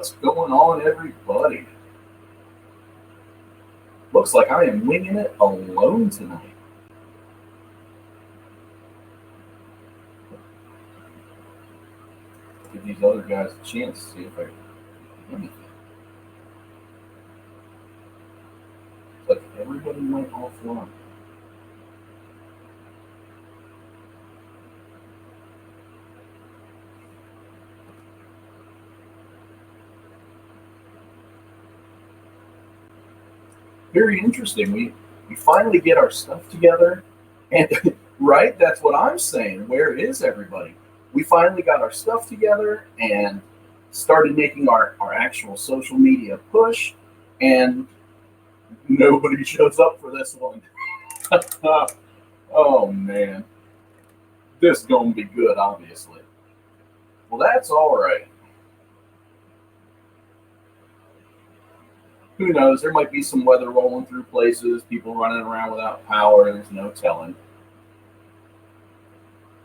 What's going on, everybody? Looks like I am winging it alone tonight. Give these other guys a chance to see if I can do anything. It's like everybody went offline. Very interesting. We finally get our stuff together, and right, that's what I'm saying. Where is everybody? We finally got our stuff together and started making our actual social media push, and nobody shows up for this one. Oh man, this is gonna be good, obviously. Well, that's all right. Who knows? There might be some weather rolling through places, people running around without power, there's no telling.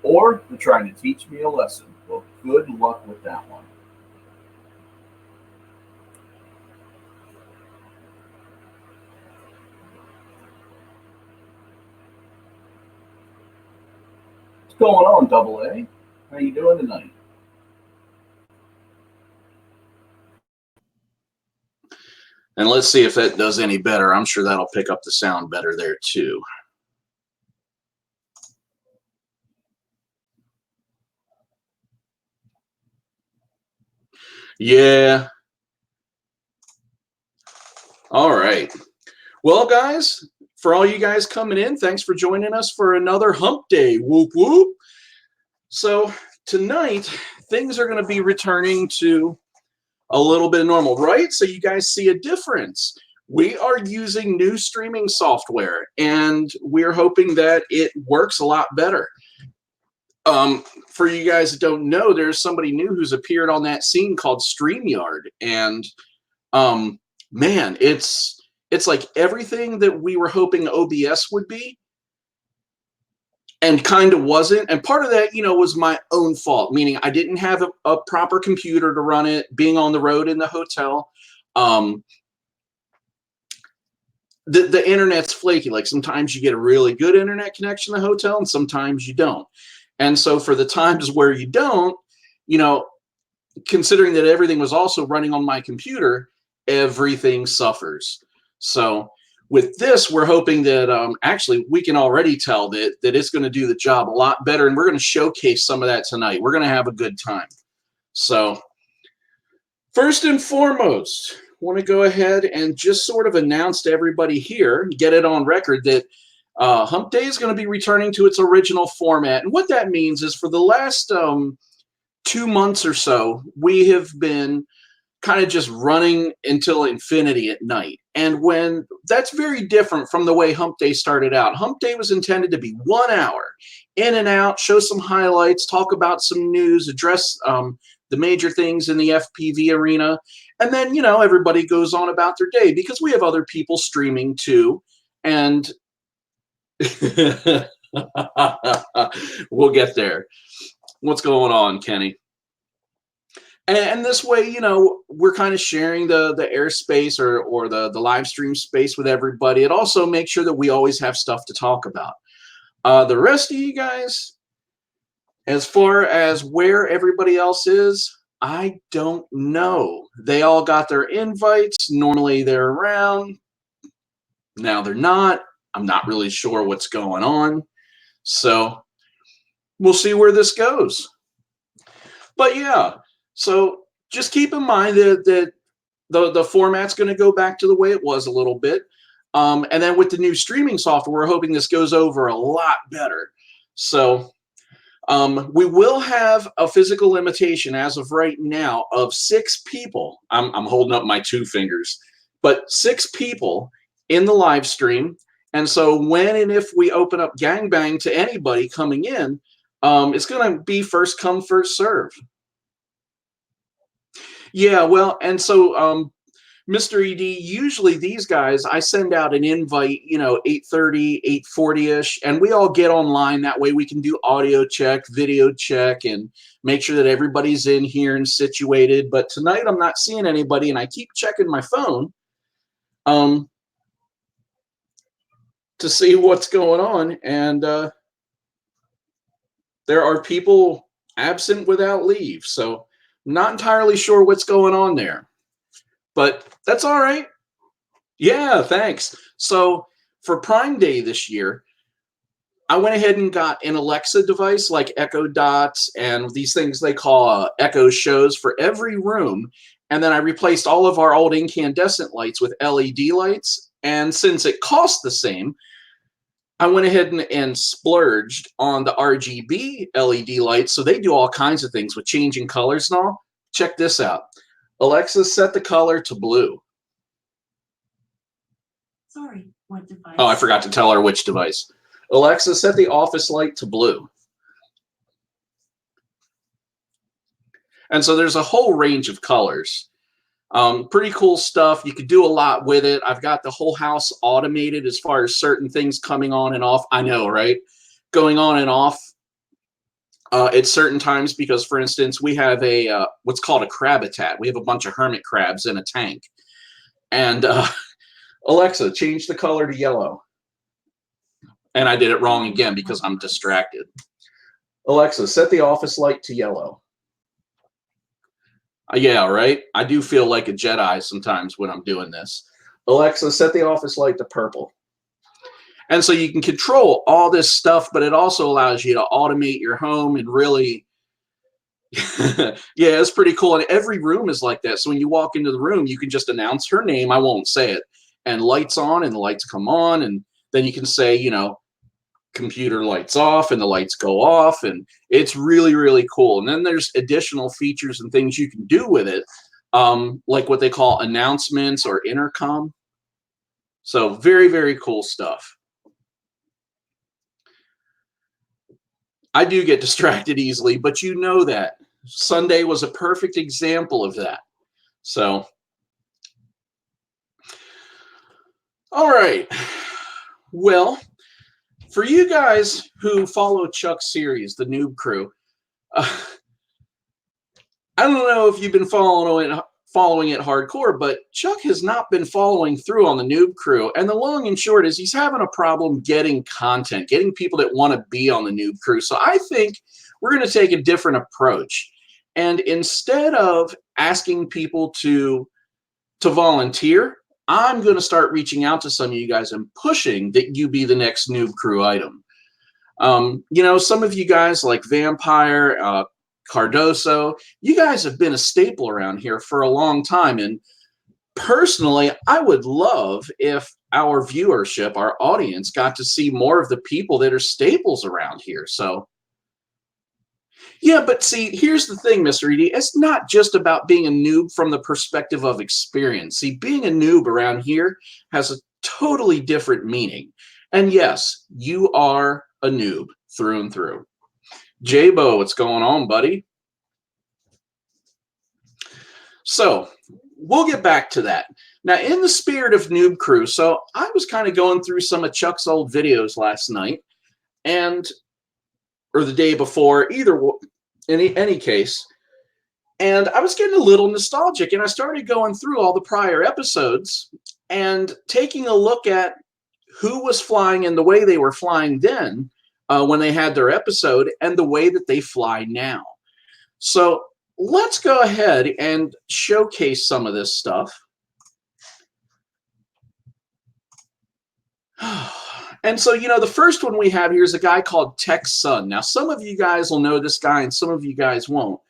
Or they're trying to teach me a lesson. Well, good luck with that one. What's going on, Double A? How you doing tonight? And let's see if that does any better. I'm sure that'll pick up the sound better there too. Yeah. All right. Well, guys, for all you guys coming in, thanks for joining us for another hump day. Whoop, whoop. So tonight, things are going to be returning to a little bit of normal, right? So you guys see a difference. We are using new streaming software, and we're hoping that it works a lot better. For you guys that don't know, there's somebody new who's appeared on that scene called StreamYard, and man, it's like everything that we were hoping OBS would be, and kind of wasn't. And part of that, you know, was my own fault, meaning I didn't have a proper computer to run it, being on the road in the hotel. The internet's flaky. Like sometimes you get a really good internet connection in the hotel, and sometimes you don't. And so for the times where you don't, you know, considering that everything was also running on my computer, everything suffers. So with this, we're hoping that actually we can already tell that it's going to do the job a lot better, and we're going to showcase some of that tonight. We're going to have a good time. So first and foremost, I want to go ahead and just sort of announce to everybody here, get it on record, that Hump Day is going to be returning to its original format. And what that means is for the last 2 months or so, we have been kind of just running until infinity at night. And when that's very different from the way Hump Day started out. Hump Day was intended to be 1 hour, in and out, show some highlights, talk about some news, address the major things in the FPV arena. And then, you know, everybody goes on about their day because we have other people streaming too. And we'll get there. What's going on, Kenny? And this way, you know, we're kind of sharing the airspace or the live stream space with everybody. It also makes sure that we always have stuff to talk about. The rest of you guys, as far as where everybody else is, I don't know. They all got their invites. Normally they're around. Now they're not. I'm not really sure what's going on. So we'll see where this goes. But yeah, so just keep in mind that the format's going to go back to the way it was a little bit. And then with the new streaming software, we're hoping this goes over a lot better. So we will have a physical limitation as of right now of 6 people. I'm holding up my 2 fingers, but 6 people in the live stream. And so when and if we open up Gangbang to anybody coming in, it's going to be first come, first serve. Yeah, well, and so Mr. ED, usually these guys, I send out an invite, you know, 8:30, 8:40-ish, and we all get online. That way we can do audio check, video check, and make sure that everybody's in here and situated. But tonight I'm not seeing anybody, and I keep checking my phone to see what's going on. And there are people absent without leave. So I'm not entirely sure what's going on there. But that's all right. Yeah, thanks. So for Prime Day this year, I went ahead and got an Alexa device like Echo Dots and these things they call Echo Shows for every room. And then I replaced all of our old incandescent lights with LED lights. And since it cost the same, I went ahead and splurged on the RGB LED lights. So they do all kinds of things with changing colors and all. Check this out. Alexa, set the color to blue. Sorry, what device? Oh, I forgot to tell her which device. Alexa, set the office light to blue. And so there's a whole range of colors. Pretty cool stuff. You could do a lot with it. I've got the whole house automated as far as certain things coming on and off. I know, right? Going on and off at certain times because, for instance, we have a what's called a crabitat. We have a bunch of hermit crabs in a tank. And Alexa, change the color to yellow. And I did it wrong again because I'm distracted. Alexa, set the office light to yellow. Yeah, right? I do feel like a Jedi sometimes when I'm doing this. Alexa, set the office light to purple. And so you can control all this stuff, but it also allows you to automate your home and really, yeah, it's pretty cool. And every room is like that. So when you walk into the room, you can just announce her name. I won't say it. And lights on and the lights come on. And then you can say, you know, computer lights off and the lights go off. And it's really, really cool. And then there's additional features and things you can do with it, like what they call announcements or intercom. So very, very cool stuff. I do get distracted easily, but you know that. Sunday was a perfect example of that. So, all right. Well, for you guys who follow Chuck's series, the Noob Crew, I don't know if you've been following it hardcore, but Chuck has not been following through on the Noob Crew. And the long and short is he's having a problem getting content, getting people that want to be on the Noob Crew. So I think we're going to take a different approach. And instead of asking people to volunteer, I'm going to start reaching out to some of you guys and pushing that you be the next Noob Crew item. You know, some of you guys like Vampire, Cardoso, you guys have been a staple around here for a long time. And personally, I would love if our viewership, our audience, got to see more of the people that are staples around here. So, yeah, but see, here's the thing, Mr. ED. It's not just about being a noob from the perspective of experience. See, being a noob around here has a totally different meaning. And yes, you are a noob through and through. JoBe, what's going on, buddy? So we'll get back to that. Now, in the spirit of Noob Crew, so I was kind of going through some of Chuck's old videos last night, or the day before, either in any case, and I was getting a little nostalgic, and I started going through all the prior episodes and taking a look at who was flying and the way they were flying then, when they had their episode, and the way that they fly now. So let's go ahead and showcase some of this stuff. And so, you know, the first one we have here is a guy called Texsun. Now, some of you guys will know this guy and some of you guys won't.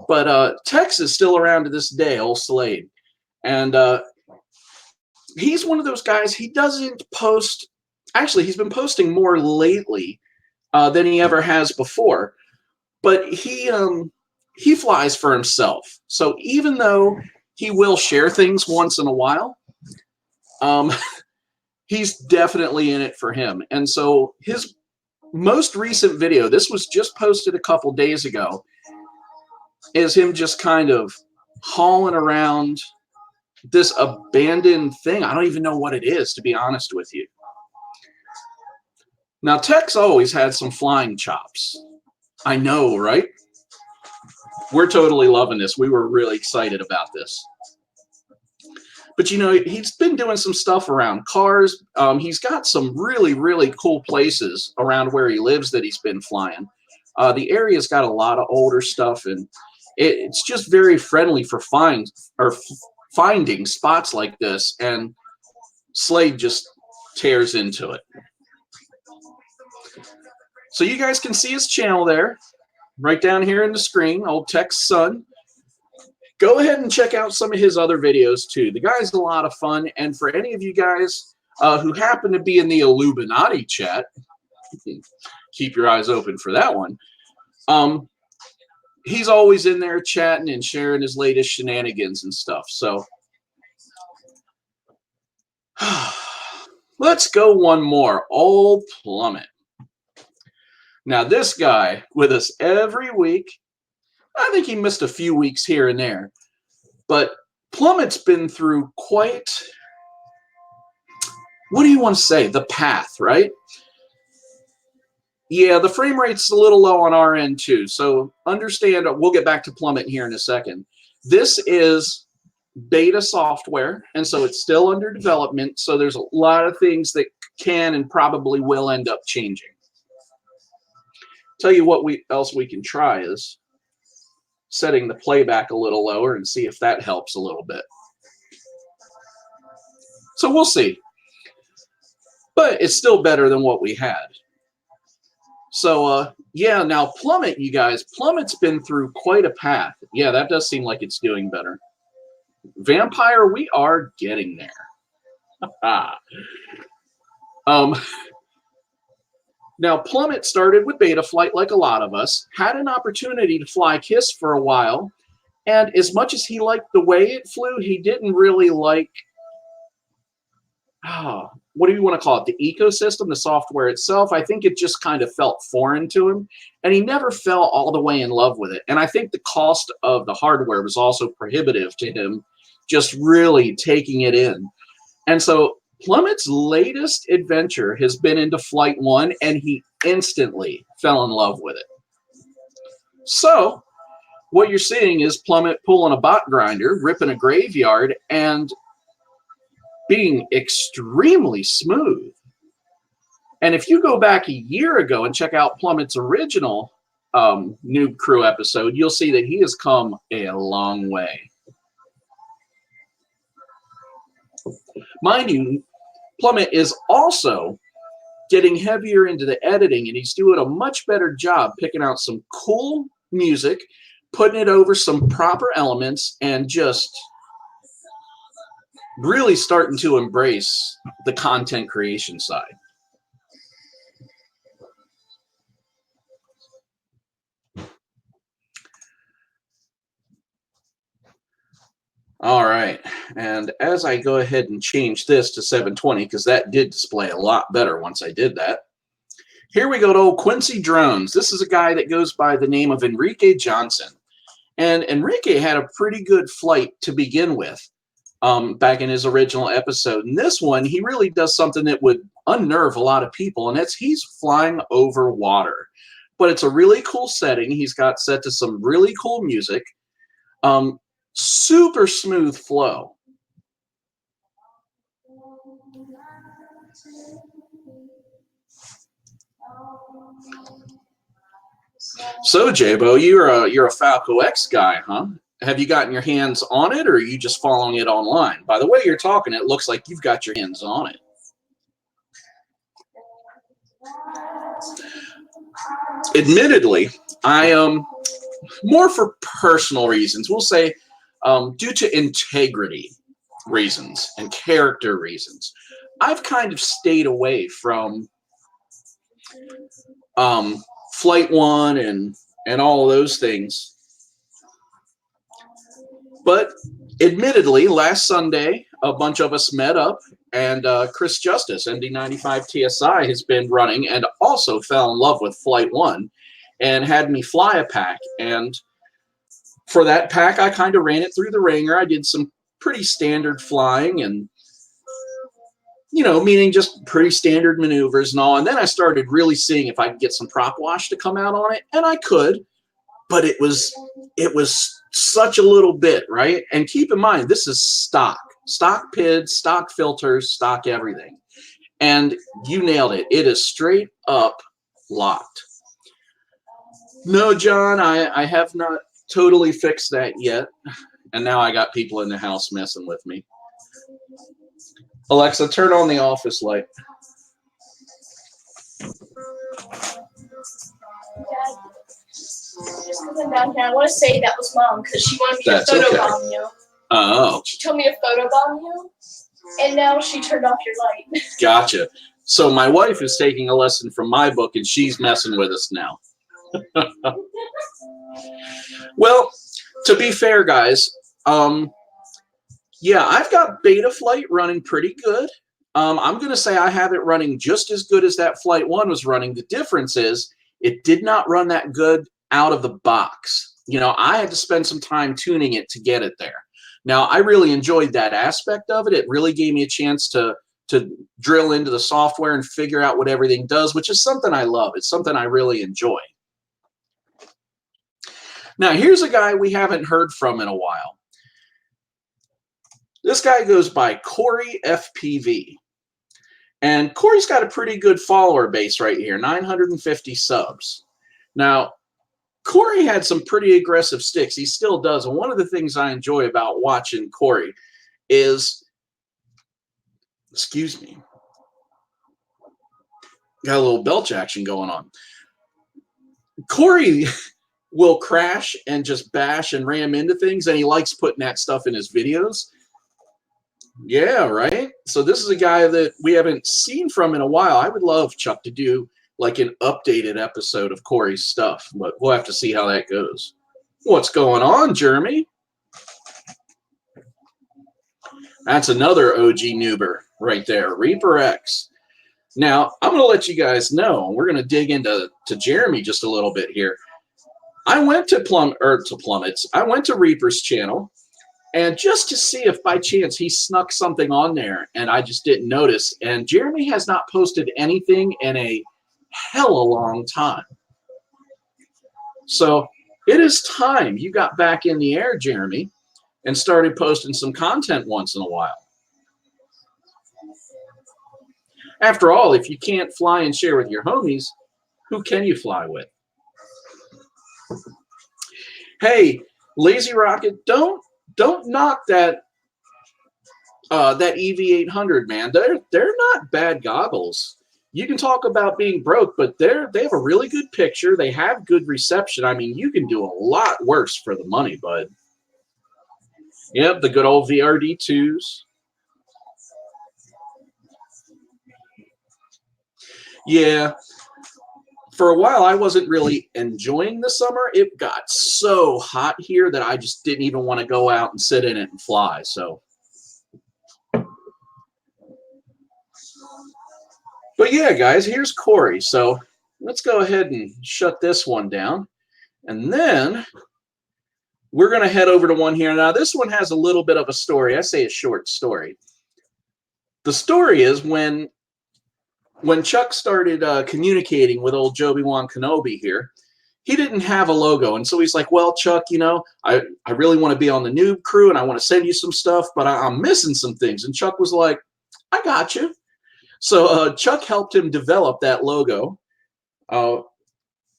But Tex is still around to this day, old Slade. And he's one of those guys, he doesn't post. Actually, he's been posting more lately than he ever has before. But he flies for himself. So even though he will share things once in a while, he's definitely in it for him. And so his most recent video, this was just posted a couple days ago, is him just kind of hauling around this abandoned thing. I don't even know what it is, to be honest with you. Now, Tech's always had some flying chops. I know, right? We're totally loving this. We were really excited about this. But, you know, he's been doing some stuff around cars. He's got some really, really cool places around where he lives that he's been flying. The area's got a lot of older stuff, and it's just very friendly for finding spots like this. And Slade just tears into it. So you guys can see his channel there, right down here in the screen, old Texsun. Go ahead and check out some of his other videos too. The guy's a lot of fun, and for any of you guys who happen to be in the Illuminati chat, keep your eyes open for that one. He's always in there chatting and sharing his latest shenanigans and stuff. So let's go one more. Old Plummet. Now this guy with us every week. I think he missed a few weeks here and there, but Plummet's been through quite, what do you want to say, the path, right? Yeah, the frame rate's a little low on our end too, so understand, we'll get back to Plummet here in a second. This is beta software, and so it's still under development, so there's a lot of things that can and probably will end up changing. Tell you what else we can try is setting the playback a little lower and see if that helps a little bit. So we'll see. But it's still better than what we had. So, yeah, now Plummet, you guys. Plummet's been through quite a path. Yeah, that does seem like it's doing better. Vampire, we are getting there. Now, Plummet started with beta flight like a lot of us, had an opportunity to fly KISS for a while, and as much as he liked the way it flew, he didn't really like, what do you want to call it, the ecosystem, the software itself. I think it just kind of felt foreign to him, and he never fell all the way in love with it. And I think the cost of the hardware was also prohibitive to him, just really taking it in. And so Plummet's latest adventure has been into Flight 1, and he instantly fell in love with it. So what you're seeing is Plummet pulling a bot grinder, ripping a graveyard, and being extremely smooth. And if you go back a year ago and check out Plummet's original Noob Crew episode, you'll see that he has come a long way. Mind you, Plummet is also getting heavier into the editing, and he's doing a much better job picking out some cool music, putting it over some proper elements, and just really starting to embrace the content creation side. All right, and as I go ahead and change this to 720, because that did display a lot better once I did that, here we go to old Quincy Drones. This is a guy that goes by the name of Enrique Johnson. And Enrique had a pretty good flight to begin with back in his original episode. In this one, he really does something that would unnerve a lot of people, and that's he's flying over water. But it's a really cool setting. He's got set to some really cool music. Super smooth flow. So, Jabo, you're a Falco X guy, huh? Have you gotten your hands on it, or are you just following it online? By the way you're talking, it looks like you've got your hands on it. Admittedly, I more for personal reasons. We'll say due to integrity reasons and character reasons, I've kind of stayed away from Flight 1 and all of those things. But admittedly, last Sunday, a bunch of us met up, and Chris Justice, MD95 TSI, has been running and also fell in love with Flight 1 and had me fly a pack. And for that pack, I kind of ran it through the ringer. I did some pretty standard flying, and you know, meaning just pretty standard maneuvers and all. And then I started really seeing if I could get some prop wash to come out on it, and I could, but it was such a little bit, right? And keep in mind, this is stock PID, stock filters, stock everything. And you nailed it. It is straight up locked. No, John, I have not totally fixed that yet. And now I got people in the house messing with me. Alexa, turn on the office light. Dad, just because I'm down here, I want to say that was Mom because she wanted me to photobomb you. Oh. She told me to photobomb you, and now she turned off your light. Gotcha. So my wife is taking a lesson from my book, and she's messing with us now. Well, to be fair, guys, yeah, I've got Beta Flight running pretty good. I'm going to say I have it running just as good as that Flight 1 was running. The difference is it did not run that good out of the box. You know, I had to spend some time tuning it to get it there. Now, I really enjoyed that aspect of it. It really gave me a chance to drill into the software and figure out what everything does, which is something I love. It's something I really enjoy. Now, here's a guy we haven't heard from in a while. This guy goes by kOrY FPV. And kOrY's got a pretty good follower base right here, 950 subs. Now, kOrY had some pretty aggressive sticks. He still does. And one of the things I enjoy about watching kOrY is, excuse me, got a little belch action going on. kOrY will crash and just bash and ram into things, and he likes putting that stuff in his videos. Yeah, right? So this is a guy that we haven't seen from in a while. I would love, Chuck, to do like an updated episode of kOrY's stuff, but we'll have to see how that goes. What's going on, Jeremy? That's another OG noober right there, Reaper X. Now, I'm going to let you guys know, we're going to dig into Jeremy just a little bit here. I went to Plummet's. I went to Reaper's channel, and just to see if by chance he snuck something on there, and I just didn't notice. And Jeremy has not posted anything in a hell a long time. So it is time you got back in the air, Jeremy, and started posting some content once in a while. After all, if you can't fly and share with your homies, who can you fly with? Hey, Lazy Rocket, don't knock that that EV800, man. They're not bad goggles. You can talk about being broke, but they have a really good picture. They have good reception. I mean, you can do a lot worse for the money, bud. Yep, the good old VRD2s. Yeah. For a while, I wasn't really enjoying the summer. It got so hot here that I just didn't even want to go out and sit in it and fly. So, but yeah, guys, here's kOrY. So let's go ahead and shut this one down. And then we're going to head over to one here. Now, this one has a little bit of a story. I say a short story. The story is when Chuck started communicating with old JoBeWanKenobie here, he didn't have a logo. And so he's like, well, Chuck, you know, I really want to be on the Noob Crew and I want to send you some stuff, but I'm missing some things. And Chuck was like, I got you. So Chuck helped him develop that logo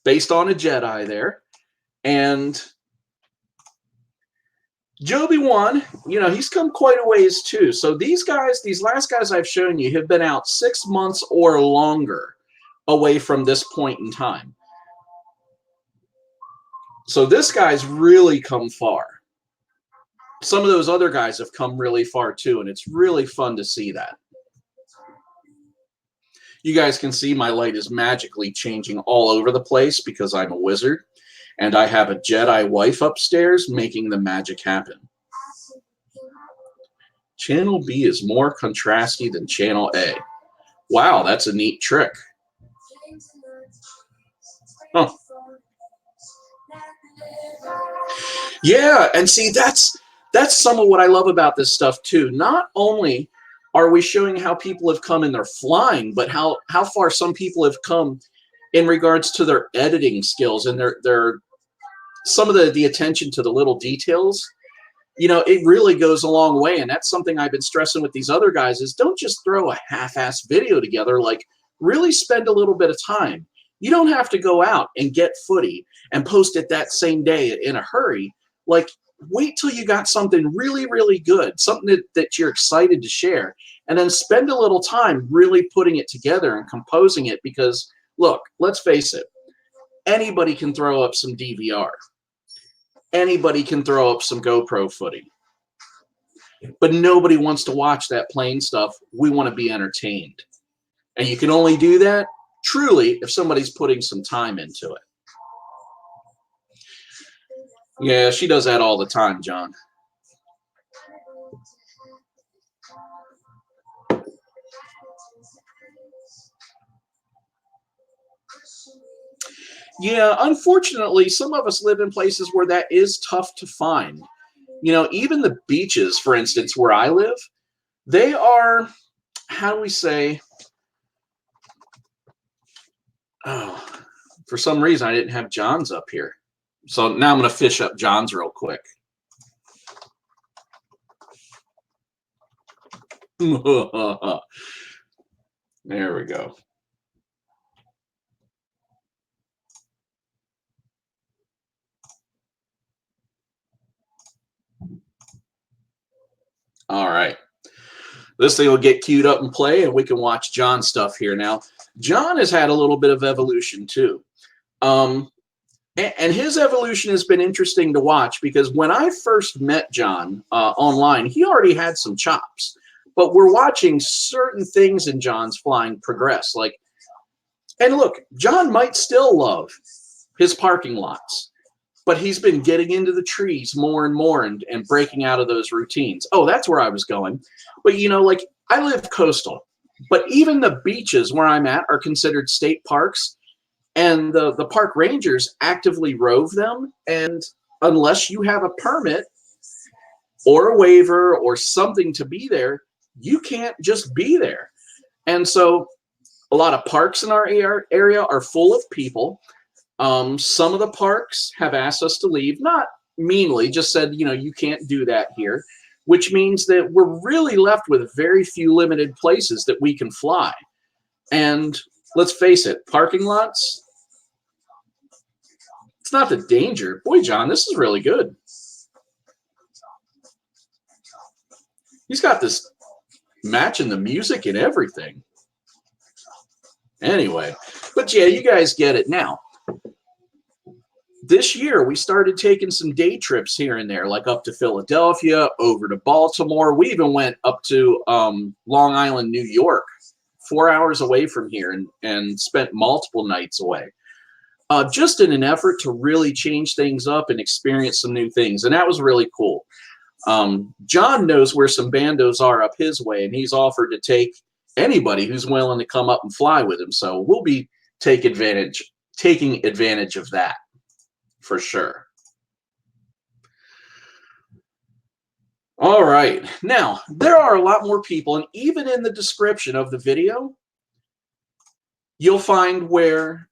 based on a Jedi there. And JoBeWan, you know, he's come quite a ways too. So these guys, these last guys I've shown you have been out 6 months or longer away from this point in time. So this guy's really come far. Some of those other guys have come really far too, and it's really fun to see that. You guys can see my light is magically changing all over the place because I'm a wizard. And I have a Jedi wife upstairs making the magic happen. Channel B is more contrasty than Channel A. Wow, that's a neat trick. Huh. Yeah, and see, that's that's some of what I love about this stuff too. Not only are we showing how people have come in their flying, but how far some people have come in regards to their editing skills and their some of the attention to the little details. You know, it really goes a long way. And that's something I've been stressing with these other guys is don't just throw a half-ass video together. Like, really spend a little bit of time. You don't have to go out and get footy and post it that same day in a hurry. Like, wait till you got something really, really good, something that you're excited to share, and then spend a little time really putting it together and composing it. Because, look, let's face it, anybody can throw up some DVR. Anybody can throw up some GoPro footy. But nobody wants to watch that plain stuff. We want to be entertained. And you can only do that, truly, if somebody's putting some time into it. Yeah, she does that all the time, John. Yeah, unfortunately, some of us live in places where that is tough to find. You know, even the beaches, for instance, where I live, they are, how do we say, oh, for some reason I didn't have John's up here. So now I'm going to fish up John's real quick. There we go. All right. This thing will get queued up and play, and we can watch John's stuff here. Now, John has had a little bit of evolution too. And his evolution has been interesting to watch because when I first met John online, he already had some chops. But we're watching certain things in John's flying progress. Like, and look, John might still love his parking lots, but he's been getting into the trees more and more and breaking out of those routines. Oh, that's where I was going. But, you know, like, I live coastal, but even the beaches where I'm at are considered state parks, and the park rangers actively rove them. And unless you have a permit or a waiver or something to be there, you can't just be there. And so a lot of parks in our area are full of people. Some of the parks have asked us to leave, not meanly, just said, you know, you can't do that here, which means that we're really left with very few limited places that we can fly. And let's face it, parking lots, it's not the danger. Boy, John, this is really good. He's got this matching the music and everything. Anyway, but yeah, you guys get it now. This year, we started taking some day trips here and there, like up to Philadelphia, over to Baltimore. We even went up to Long Island, New York, 4 hours away from here, and spent multiple nights away. Just in an effort to really change things up and experience some new things. And that was really cool. John knows where some bandos are up his way, and he's offered to take anybody who's willing to come up and fly with him. So we'll be taking advantage of that for sure. All right. Now, there are a lot more people, and even in the description of the video, you'll find where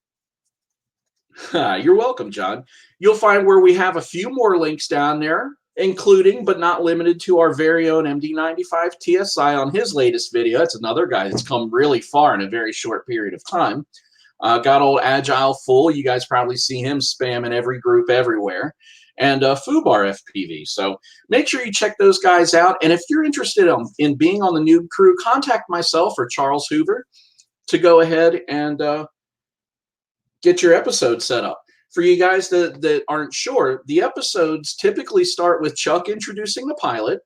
you're welcome, John. You'll find where we have a few more links down there, including but not limited to our very own MD95 TSI on his latest video. That's another guy that's come really far in a very short period of time. Got old AgileFool. You guys probably see him spamming every group everywhere. And Fubar Fpv. So make sure you check those guys out. And if you're interested in being on the Noob Crew, contact myself or Charles Hoover to go ahead and get your episode set up. For you guys that aren't sure, the episodes typically start with Chuck introducing the pilot,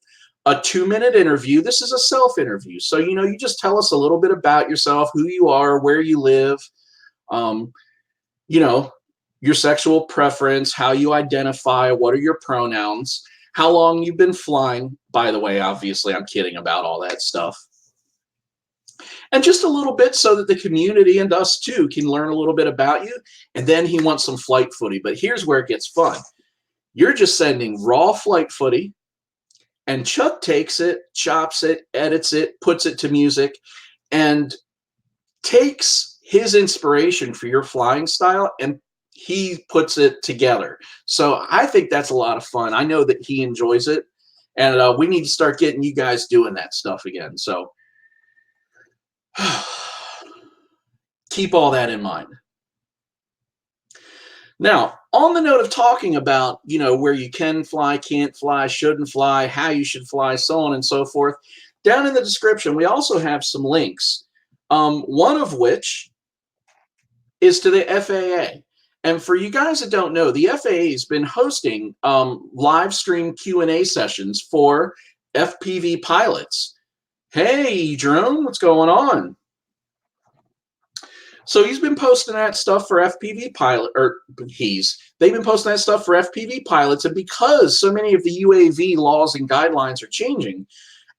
a 2-minute interview. This is a self-interview. So, you know, you just tell us a little bit about yourself, who you are, where you live, you know, your sexual preference, how you identify, what are your pronouns, how long you've been flying. By the way, obviously, I'm kidding about all that stuff. And just a little bit so that the community and us too can learn a little bit about you. And then he wants some flight footy. But here's where it gets fun. You're just sending raw flight footy And Chuck takes it, chops it, edits it, puts it to music, and takes his inspiration for your flying style and he puts it together. So I think that's a lot of fun. I know that he enjoys it, and we need to start getting you guys doing that stuff again. So keep all that in mind. Now, on the note of talking about, you know, where you can fly, can't fly, shouldn't fly, how you should fly, so on and so forth, down in the description, we also have some links, one of which is to the FAA. And for you guys that don't know, the FAA has been hosting live stream Q&A sessions for FPV pilots. Hey, Drone, what's going on? So he's been posting that stuff for FPV pilot, or they've been posting that stuff for FPV pilots, and because so many of the UAV laws and guidelines are changing,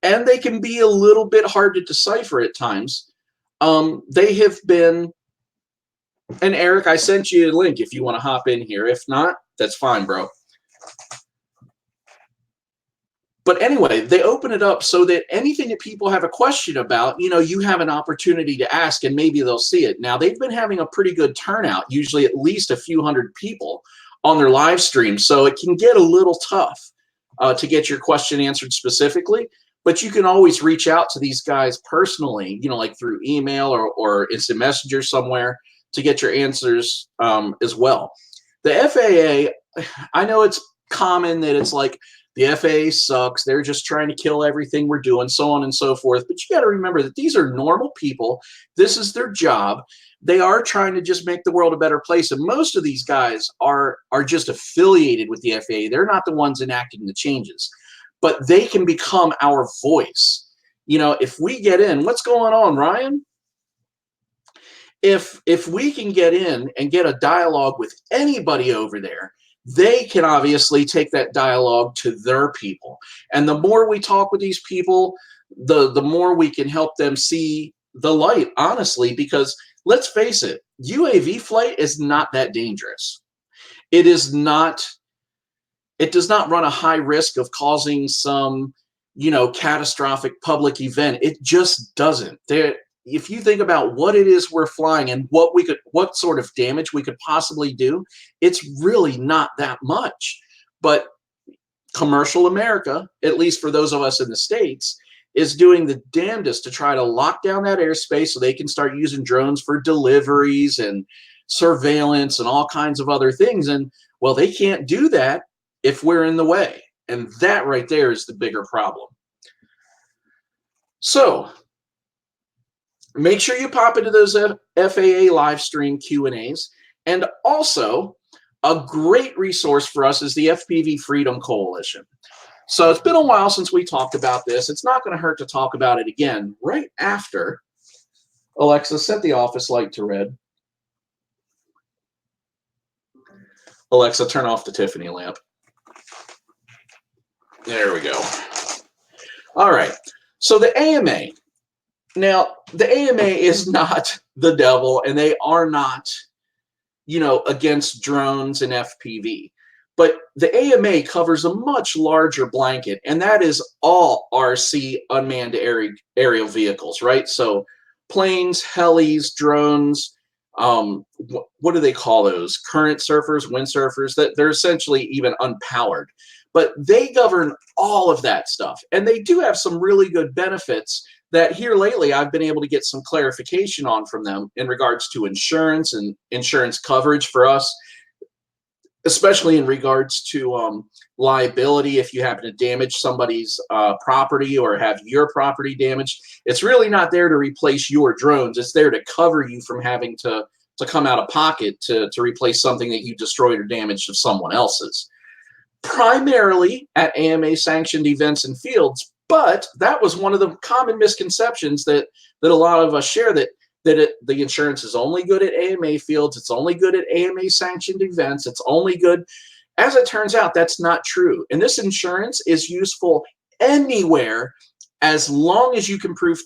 and they can be a little bit hard to decipher at times, they have been, and Eric, I sent you a link if you want to hop in here. If not, that's fine, bro. But anyway, they open it up so that anything that people have a question about, you know, you have an opportunity to ask and maybe they'll see it. Now, they've been having a pretty good turnout, usually at least a few hundred people on their live stream. So it can get a little tough to get your question answered specifically. But you can always reach out to these guys personally, you know, like through email or instant messenger somewhere to get your answers as well. The FAA, I know it's common that it's like, the FAA sucks, they're just trying to kill everything we're doing, so on and so forth. But you got to remember that these are normal people. This is their job. They are trying to just make the world a better place. And most of these guys are just affiliated with the FAA. They're not the ones enacting the changes. But they can become our voice. You know, if we get in, what's going on, Ryan? If we can get in and get a dialogue with anybody over there, they can obviously take that dialogue to their people. And the more we talk with these people, the more we can help them see the light, honestly, because let's face it, UAV flight is not that dangerous. It is not, it does not run a high risk of causing some, you know, catastrophic public event. It just doesn't. If you think about what it is we're flying and what sort of damage we could possibly do, it's really not that much. But commercial America, at least for those of us in the States, is doing the damnedest to try to lock down that airspace so they can start using drones for deliveries and surveillance and all kinds of other things. And, well, they can't do that if we're in the way. And that right there is the bigger problem. So make sure you pop into those FAA live stream Q&As. And also, a great resource for us is the FPV Freedom Coalition. So it's been a while since we talked about this. It's not going to hurt to talk about it again right after. Alexa, set the office light to red. Alexa, turn off the Tiffany lamp. There we go. All right. So the AMA. Now, the AMA is not the devil, and they are not, you know, against drones and FPV. But the AMA covers a much larger blanket, and that is all RC unmanned aerial vehicles, right? So planes, helis, drones, what do they call those? Current surfers, windsurfers, that they're essentially even unpowered. But they govern all of that stuff, and they do have some really good benefits that here lately I've been able to get some clarification on from them in regards to insurance and insurance coverage for us, especially in regards to liability if you happen to damage somebody's property or have your property damaged. It's really not there to replace your drones. It's there to cover you from having to come out of pocket to replace something that you destroyed or damaged of someone else's. Primarily at AMA-sanctioned events and fields, but that was one of the common misconceptions that a lot of us share, that the insurance is only good at AMA fields, it's only good at AMA-sanctioned events, it's only good. As it turns out, that's not true. And this insurance is useful anywhere as long as you can prove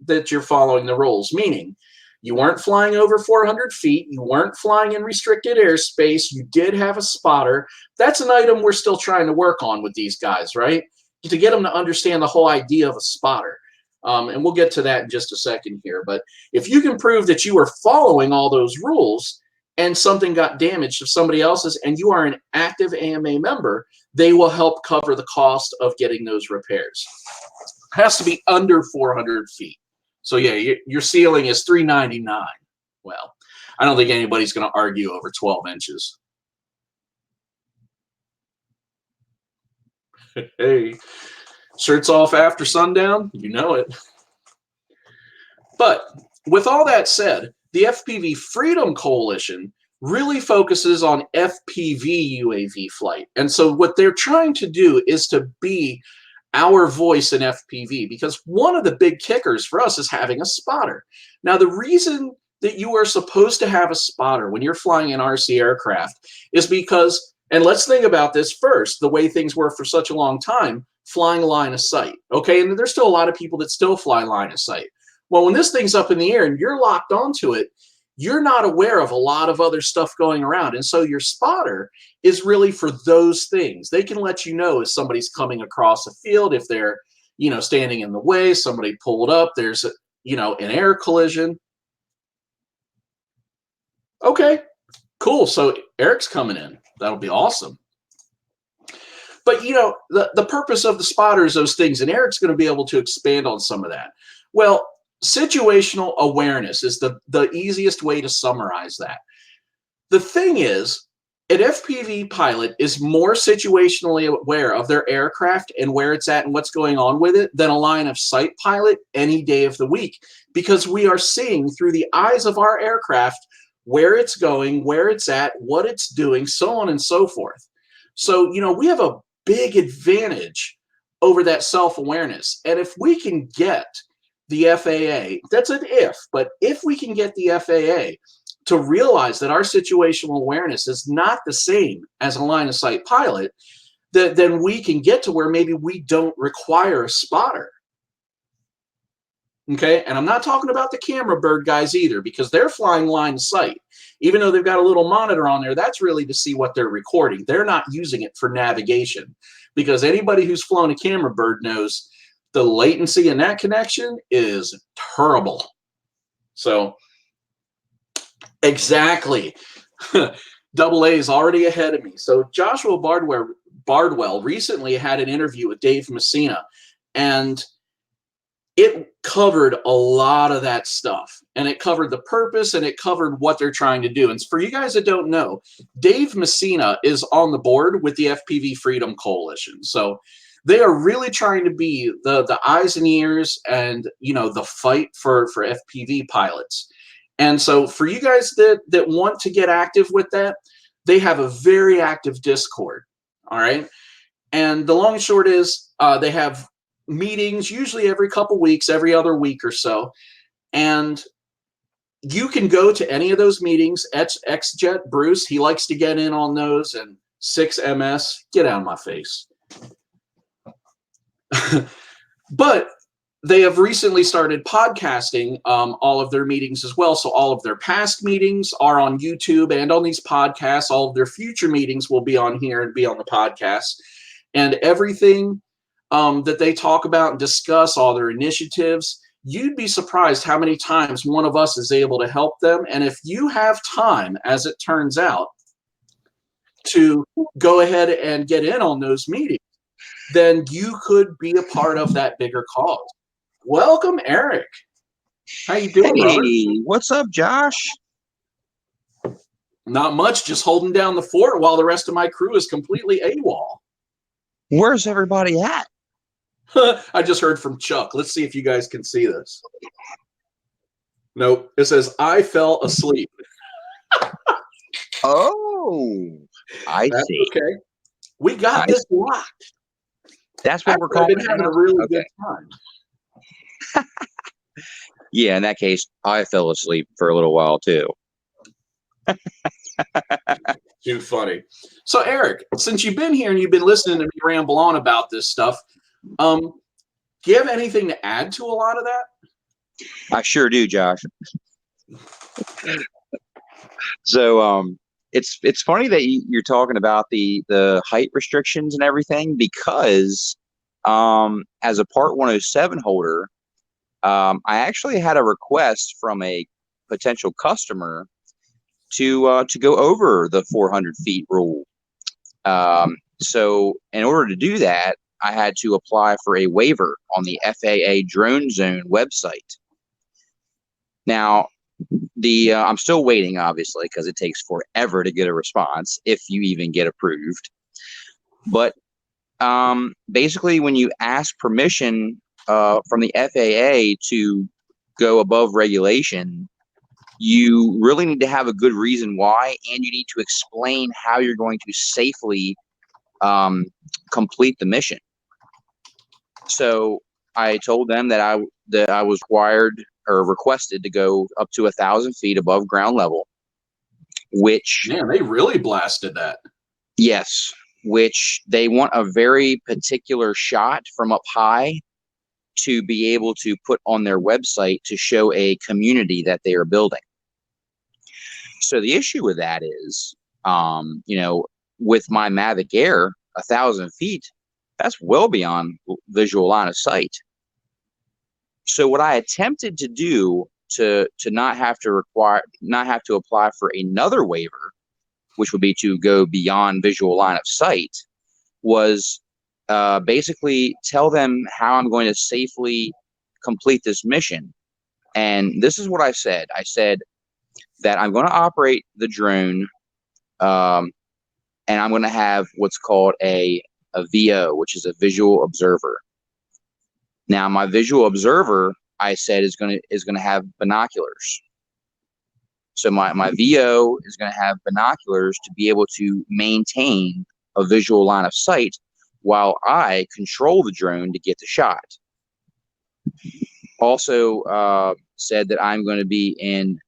that you're following the rules, meaning you weren't flying over 400 feet, you weren't flying in restricted airspace, you did have a spotter. That's an item we're still trying to work on with these guys, right? to get them to understand the whole idea of a spotter. And we'll get to that in just a second here. But if you can prove that you are following all those rules and something got damaged of somebody else's and you are an active AMA member, they will help cover the cost of getting those repairs. It has to be under 400 feet. So yeah, your ceiling is $399. Well, I don't think anybody's going to argue over 12 inches. Hey, shirts off after sundown, you know it. But with all that said, the FPV Freedom Coalition really focuses on FPV UAV flight. And so what they're trying to do is to be our voice in FPV, because one of the big kickers for us is having a spotter. Now, the reason that you are supposed to have a spotter when you're flying an RC aircraft is because, and let's think about this first, the way things were for such a long time, flying line of sight, okay? And there's still a lot of people that still fly line of sight. Well, when this thing's up in the air and you're locked onto it, you're not aware of a lot of other stuff going around. And so your spotter is really for those things. They can let you know if somebody's coming across a field, if they're, you know, standing in the way, somebody pulled up, there's, you know, an air collision. Okay, cool. So Eric's coming in. That'll be awesome. But, you know, the purpose of the spotter is those things, and Eric's going to be able to expand on some of that. Well, situational awareness is the easiest way to summarize that. The thing is, an FPV pilot is more situationally aware of their aircraft and where it's at and what's going on with it than a line of sight pilot any day of the week, because we are seeing through the eyes of our aircraft where it's going, where it's at, what it's doing, so on and so forth. So, you know, we have a big advantage over that self-awareness. And if we can get the FAA, that's an if, but if we can get the FAA to realize that our situational awareness is not the same as a line of sight pilot, then we can get to where maybe we don't require a spotter. Okay, and I'm not talking about the camera bird guys either, because they're flying line of sight. Even though they've got a little monitor on there, that's really to see what they're recording. They're not using it for navigation, because anybody who's flown a camera bird knows the latency in that connection is terrible. So, exactly. Double A is already ahead of me. So Joshua Bardwell recently had an interview with Dave Messina, and it covered a lot of that stuff. And it covered the purpose, and it covered what they're trying to do. And for you guys that don't know, Dave Messina is on the board with the FPV Freedom Coalition. So they are really trying to be the eyes and ears and, you know, the fight for FPV pilots. And so for you guys that want to get active with that, they have a very active Discord, all right? And the long and short is they have meetings usually every couple weeks, every other week or so. And you can go to any of those meetings. XJet Bruce, he likes to get in on those, and 6MS, get out of my face. But they have recently started podcasting all of their meetings as well. So all of their past meetings are on YouTube and on these podcasts. All of their future meetings will be on here and be on the podcast. And everything that they talk about and discuss, all their initiatives, you'd be surprised how many times one of us is able to help them. And if you have time, as it turns out, to go ahead and get in on those meetings, then you could be a part of that bigger cause. Welcome, Eric. How you doing, Hey, brother? what's up, Josh? Not much, just holding down the fort while the rest of my crew is completely AWOL. Where's everybody at? I just heard from Chuck. Let's see if you guys can see this. Nope. It says, I fell asleep. Oh, I That's see. okay. We got this locked. That's what we're I've calling been it having now? a really Okay. good time. Yeah, in that case, I fell asleep for a little while too. Too funny. So, Eric, since you've been here and you've been listening to me ramble on about this stuff, do you have anything to add to a lot of that? I sure do, Josh. So, it's funny that you're talking about the height restrictions and everything, because as a Part 107 holder, I actually had a request from a potential customer to go over the 400 feet rule. So in order to do that, I had to apply for a waiver on the FAA Drone Zone website. Now, I'm still waiting, obviously, because it takes forever to get a response if you even get approved. But basically, when you ask permission from the FAA to go above regulation, you really need to have a good reason why, and you need to explain how you're going to safely complete the mission. So I told them that I was requested to go up to 1,000 feet above ground level, which, man, they really blasted that. yes, which they want a very particular shot from up high to be able to put on their website to show a community that they are building. So the issue with that is, you know, with my Mavic Air, 1,000 feet, that's well beyond visual line of sight. So what I attempted to do to not have to apply for another waiver, which would be to go beyond visual line of sight, was basically tell them how I'm going to safely complete this mission. And this is what I said. I said that I'm going to operate the drone, and I'm going to have what's called a VO, which is a visual observer. Now, my visual observer, I said, is going to have binoculars. So my VO is going to have binoculars to be able to maintain a visual line of sight while I control the drone to get the shot. Also said that I'm going to be in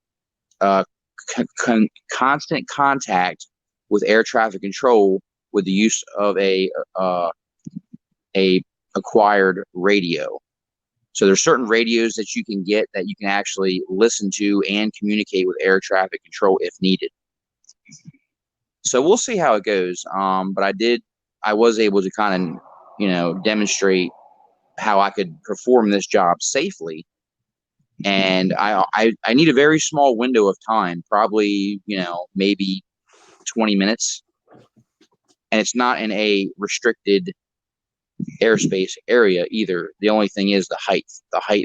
constant contact with air traffic control with the use of a acquired radio. So there's certain radios that you can get that you can actually listen to and communicate with air traffic control if needed. So we'll see how it goes. But I was able to kind of, you know, demonstrate how I could perform this job safely. And I need a very small window of time, probably, you know, maybe 20 minutes. And it's not in a restricted airspace area either. The only thing is the height.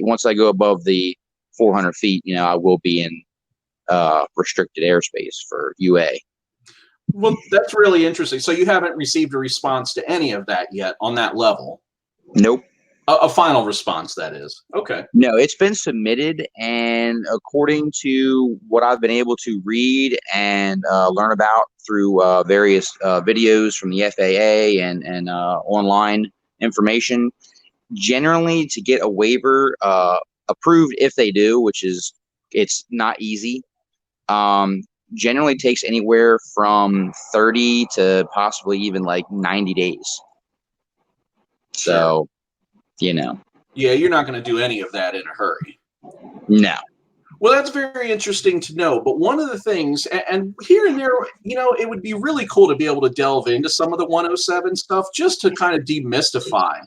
Once I go above the 400 feet, you know, I will be in restricted airspace for UA. Well, that's really interesting. So you haven't received a response to any of that yet on that level? Nope. A final response, that is. Okay. No, it's been submitted, and according to what I've been able to read and learn about through various videos from the FAA and online information, generally to get a waiver approved, if they do, which is, it's not easy, generally takes anywhere from 30 to possibly even like 90 days. So, you know. Yeah, you're not going to do any of that in a hurry. No. Well, that's very interesting to know. But one of the things, and here and there, you know, it would be really cool to be able to delve into some of the 107 stuff just to kind of demystify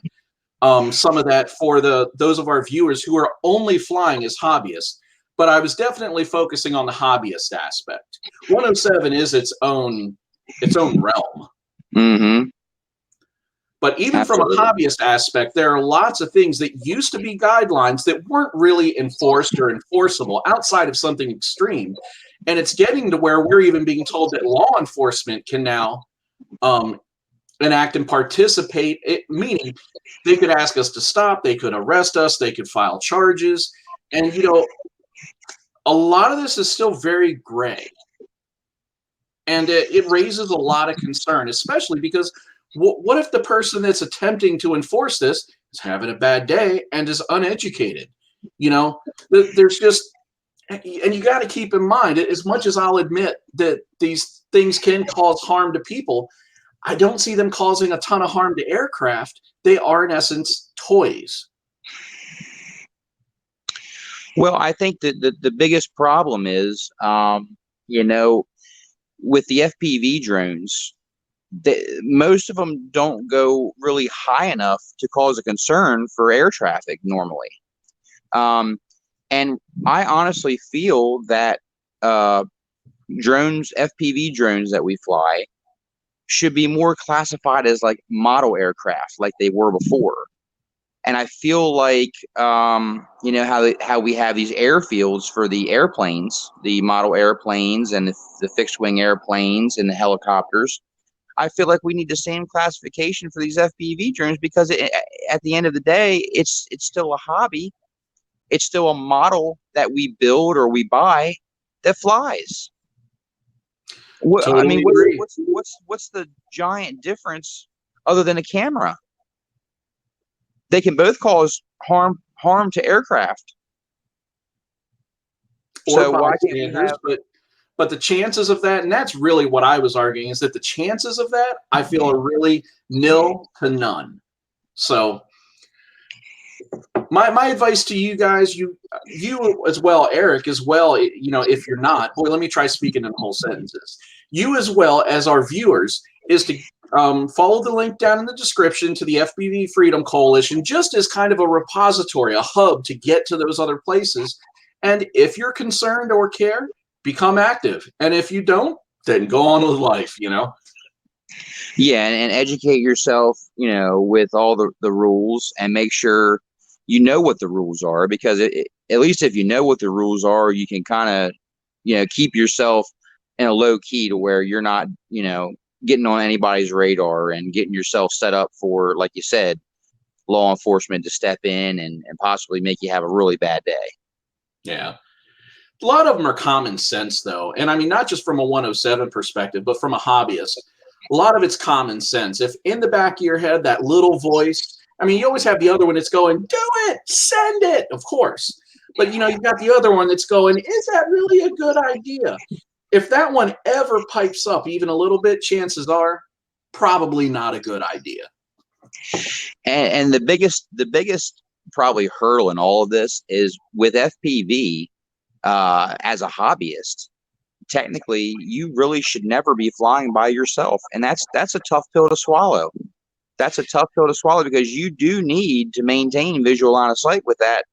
some of that for those of our viewers who are only flying as hobbyists. But I was definitely focusing on the hobbyist aspect. 107 is its own realm. Mm-hmm. But even Absolutely. from a hobbyist aspect, there are lots of things that used to be guidelines that weren't really enforced or enforceable outside of something extreme. And it's getting to where we're even being told that law enforcement can now enact and participate, meaning they could ask us to stop, they could arrest us, they could file charges. And, you know, a lot of this is still very gray. And it raises a lot of concern, especially because what if the person that's attempting to enforce this is having a bad day and is uneducated? You know, there's just, and you got to keep in mind, as much as I'll admit that these things can cause harm to people, I don't see them causing a ton of harm to aircraft. They are, in essence, toys. Well, I think that the biggest problem is, you know, with the FPV drones, most of them don't go really high enough to cause a concern for air traffic normally. And I honestly feel that drones, FPV drones that we fly, should be more classified as like model aircraft like they were before. And I feel like, you know, how we have these airfields for the airplanes, the model airplanes and the fixed wing airplanes and the helicopters. I feel like we need the same classification for these FPV drones, because at the end of the day, it's still a hobby. It's still a model that we build or we buy that flies. Totally I mean, agree. what's the giant difference other than a camera? They can both cause harm to aircraft. Or So why can't we bystanders, have? but the chances of that, and that's really what I was arguing, is that the chances of that, I feel, are really nil to none. So my advice to you guys, you as well, Eric, as well, you know, if you're not, boy, let me try speaking in whole sentences. You as well as our viewers is to follow the link down in the description to the FPV Freedom Coalition, just as kind of a repository, a hub to get to those other places. And if you're concerned or care, become active. And if you don't, then go on with life, you know? Yeah, and educate yourself, you know, with all the rules, and make sure you know what the rules are, because at least if you know what the rules are, you can kind of, you know, keep yourself in a low key to where you're not, you know, getting on anybody's radar and getting yourself set up for, like you said, law enforcement to step in and possibly make you have a really bad day. Yeah. A lot of them are common sense, though. And I mean, not just from a 107 perspective, but from a hobbyist. A lot of it's common sense. If in the back of your head, that little voice, I mean, you always have the other one that's going, do it, send it, of course. But, you know, you've got the other one that's going, is that really a good idea? If that one ever pipes up even a little bit, chances are probably not a good idea. And the biggest probably hurdle in all of this is with FPV, as a hobbyist. Technically, you really should never be flying by yourself, and that's a tough pill to swallow. That's a tough pill to swallow, because you do need to maintain visual line of sight with that,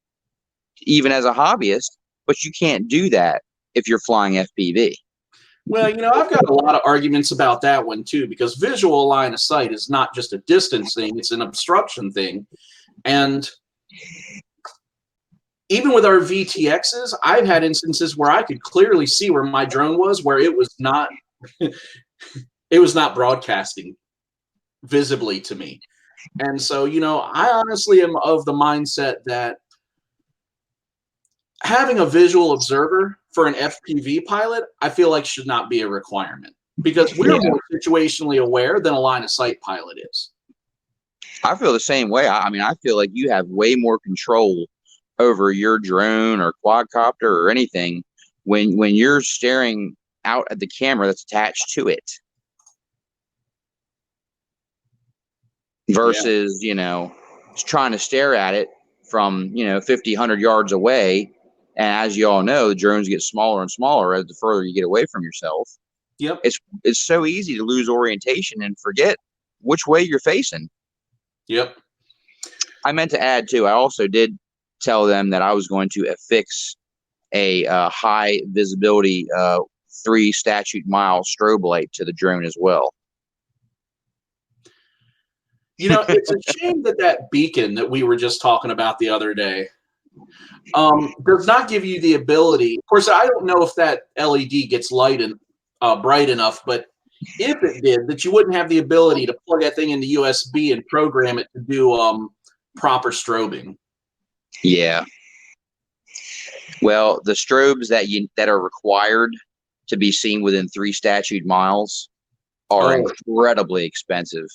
even as a hobbyist. But you can't do that if you're flying FPV. Well, you know, I've got a lot of arguments about that one too, because visual line of sight is not just a distance thing; it's an obstruction thing, and even with our VTXs, I've had instances where I could clearly see where my drone was, where it was not it was not broadcasting visibly to me. And so, you know, I honestly am of the mindset that having a visual observer for an FPV pilot, I feel like should not be a requirement, because we're more situationally aware than a line of sight pilot is. I feel the same way. I mean, I feel like you have way more control over your drone or quadcopter or anything when you're staring out at the camera that's attached to it, versus, you know, trying to stare at it from, you know, 50, 100 yards away. And as you all know, the drones get smaller and smaller as the further you get away from yourself. Yep. It's so easy to lose orientation and forget which way you're facing. Yep. I meant to add too, I also did tell them that I was going to affix a high visibility 3 statute mile strobe light to the drone as well. You know, it's a shame that that beacon that we were just talking about the other day does not give you the ability. Of course, I don't know if that LED gets light and bright enough, but if it did, that you wouldn't have the ability to plug that thing into USB and program it to do proper strobing. Yeah. Well, the strobes that are required to be seen within 3 statute miles are incredibly expensive,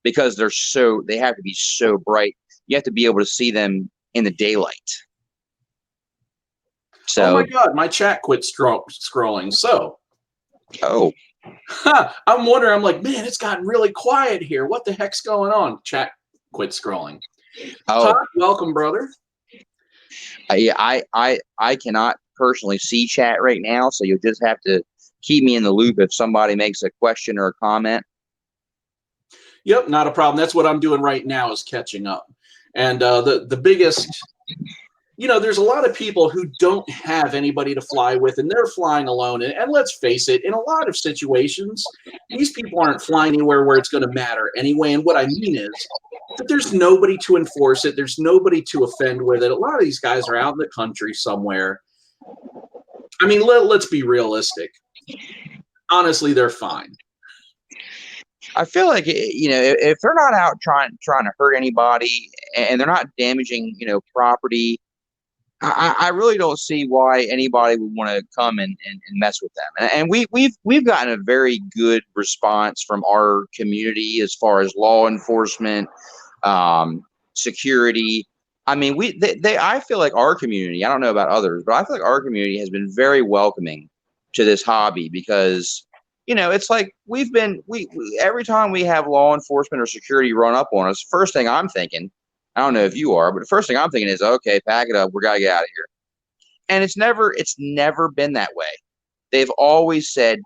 because they have to be so bright. You have to be able to see them in the daylight. So, oh my God, my chat quit scrolling. So, I'm wondering. I'm like, man, it's gotten really quiet here. What the heck's going on? Chat quit scrolling. Todd, welcome, brother. Yeah, I cannot personally see chat right now, so you'll just have to keep me in the loop if somebody makes a question or a comment. Yep, not a problem. That's what I'm doing right now is catching up. And the biggest, you know, there's a lot of people who don't have anybody to fly with, and they're flying alone. And let's face it, in a lot of situations, these people aren't flying anywhere where it's going to matter anyway. And what I mean is that there's nobody to enforce it. There's nobody to offend with it. A lot of these guys are out in the country somewhere. I mean, let's be realistic. Honestly, they're fine. I feel like, you know, if they're not out trying to hurt anybody and they're not damaging, you know, property, I really don't see why anybody would want to come and mess with them. And we've gotten a very good response from our community as far as law enforcement, security. I mean, I feel like our community, I don't know about others, but I feel like our community has been very welcoming to this hobby because, you know, it's like we every time we have law enforcement or security run up on us, first thing I'm thinking, I don't know if you are, but the first thing I'm thinking is, okay, pack it up. We got to get out of here. And it's never been that way. They've always said,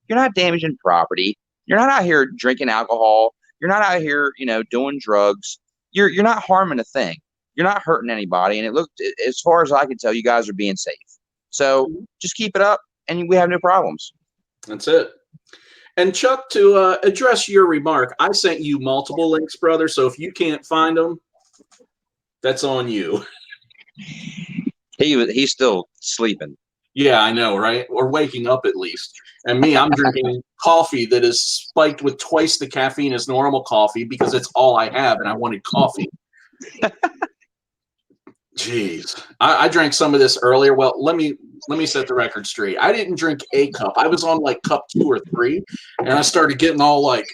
you're not damaging property. You're not out here drinking alcohol. You're not out here, you know, doing drugs. You're not harming a thing. You're not hurting anybody. And it looked, as far as I can tell, you guys are being safe. So just keep it up and we have no problems. That's it. And Chuck, to address your remark, I sent you multiple links, brother. So if you can't find them, that's on you. He's still sleeping. Yeah, I know, right? Or waking up at least. And me, I'm drinking coffee that is spiked with twice the caffeine as normal coffee because it's all I have and I wanted coffee. Jeez. I drank some of this earlier. Well, let me set the record straight. I didn't drink a cup. I was on like cup 2 or 3 and I started getting all like,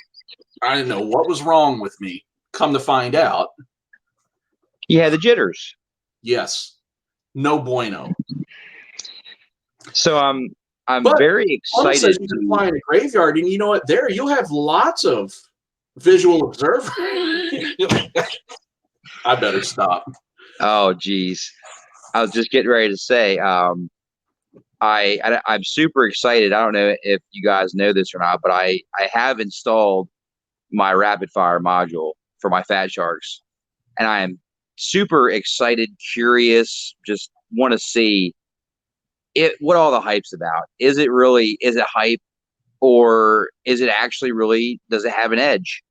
I didn't know what was wrong with me. Come to find out. Yeah, the jitters. Yes. No bueno. So I'm But very excited. You can fly in a graveyard, and you know what? There, you'll have lots of visual observers. I better stop. Oh, geez. I was just getting ready to say, I'm super excited. I don't know if you guys know this or not, but I have installed my rapid fire module for my Fat Sharks, and I am super excited, curious, just want to see what all the hype's about. Is it hype, or is it actually really, does it have an edge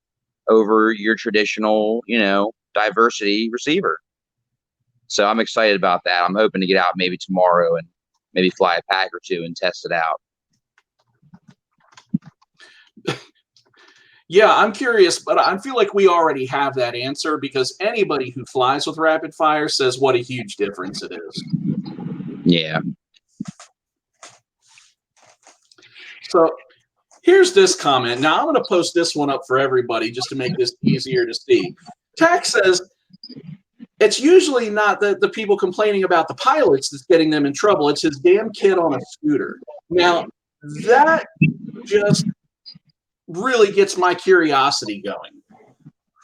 over your traditional, you know, diversity receiver? So I'm excited about that. I'm hoping to get out maybe tomorrow and maybe fly a pack or 2 and test it out. Yeah, I'm curious, but I feel like we already have that answer because anybody who flies with rapid fire says what a huge difference it is. Yeah. So here's this comment. Now I'm going to post this one up for everybody just to make this easier to see. Tax says, it's usually not the people complaining about the pilots that's getting them in trouble. It's his damn kid on a scooter. Now, that just really gets my curiosity going.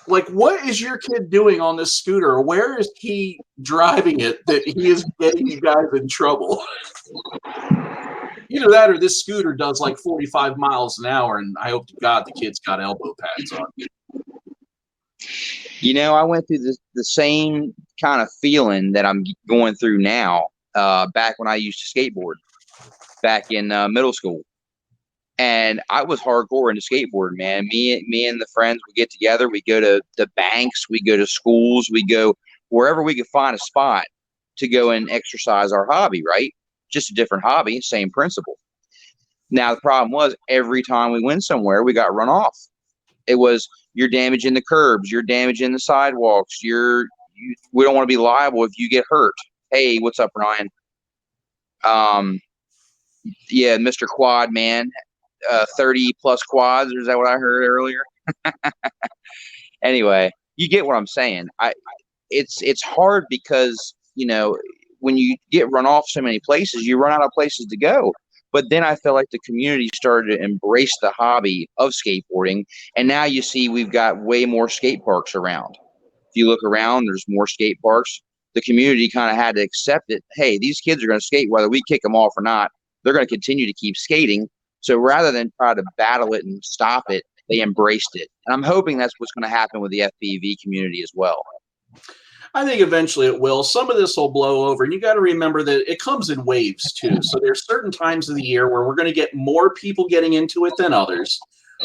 Like, what is your kid doing on this scooter? Where is he driving it that he is getting you guys in trouble? Either that or this scooter does like 45 miles an hour, and I hope to God the kid's got elbow pads on. You know, I went through the same kind of feeling that I'm going through now, back when I used to skateboard, back in middle school. And I was hardcore into skateboarding, man. Me and the friends, we get together, we go to the banks, we go to schools, we go wherever we could find a spot to go and exercise our hobby, right? Just a different hobby, same principle. Now, the problem was every time we went somewhere, we got run off. It was, you're damaging the curbs, you're damaging the sidewalks, we don't want to be liable if you get hurt. Hey, what's up, Ryan? Yeah, Mr. Quad Man, 30 plus quads, or is that what I heard earlier? Anyway, you get what I'm saying. It's hard because, you know, when you get run off so many places, you run out of places to go. But then I felt like the community started to embrace the hobby of skateboarding. And now you see we've got way more skate parks around. If you look around, there's more skate parks. The community kind of had to accept it. Hey, these kids are going to skate whether we kick them off or not. They're going to continue to keep skating. So rather than try to battle it and stop it, they embraced it. And I'm hoping that's what's going to happen with the FPV community as well. I think eventually it will. Some of this will blow over, and you got to remember that it comes in waves too. So there's certain times of the year where we're going to get more people getting into it than others.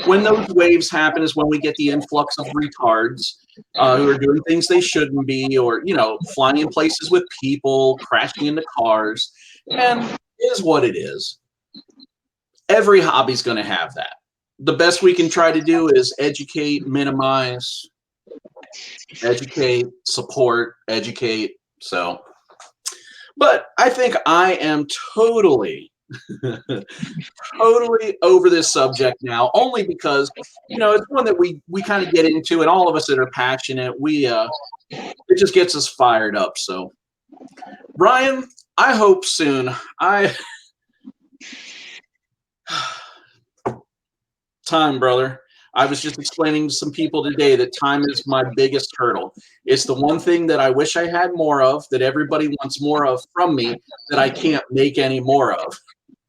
When those waves happen is when we get the influx of retards who are doing things they shouldn't be, or, you know, flying in places with people, crashing into cars. And it is what it is. Every hobby's going to have that. The best we can try to do is educate, minimize, educate, support, educate. So, but I think I am totally totally over this subject now, only because, you know, it's one that we kind of get into, and all of us that are passionate, it just gets us fired up. So Brian, I hope soon time, brother. I was just explaining to some people today that time is my biggest hurdle. It's the one thing that I wish I had more of, that everybody wants more of from me, that I can't make any more of.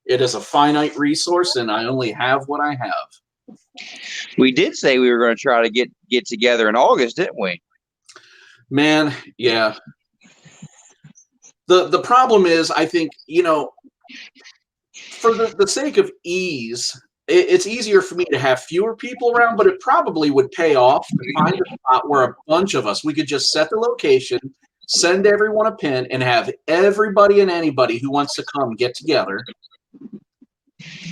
It is a finite resource, and I only have what I have. We did say we were going to try to get together in August, didn't we? Man, yeah. The problem is, I think, you know, for the sake of ease, it's easier for me to have fewer people around, but it probably would pay off to find a spot where a bunch of us, we could just set the location, send everyone a pin, and have everybody and anybody who wants to come get together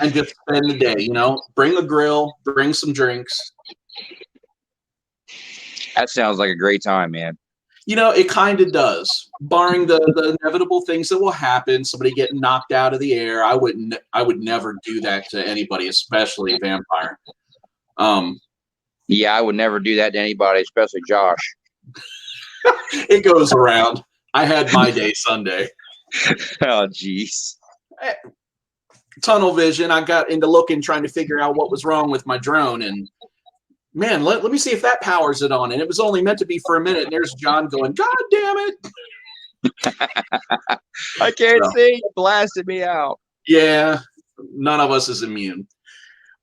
and just spend the day, you know, bring a grill, bring some drinks. That sounds like a great time, man. You know, it kind of does, barring the inevitable things that will happen. Somebody getting knocked out of the air. I would never do that to anybody, especially a vampire. Yeah, I would never do that to anybody, especially Josh. It goes around. I had my day Sunday. Oh, jeez. Tunnel vision. I got into looking, trying to figure out what was wrong with my drone, and man, let me see if that powers it on. And it was only meant to be for a minute. And there's John going, God damn it. I can't see. You blasted me out. Yeah, none of us is immune.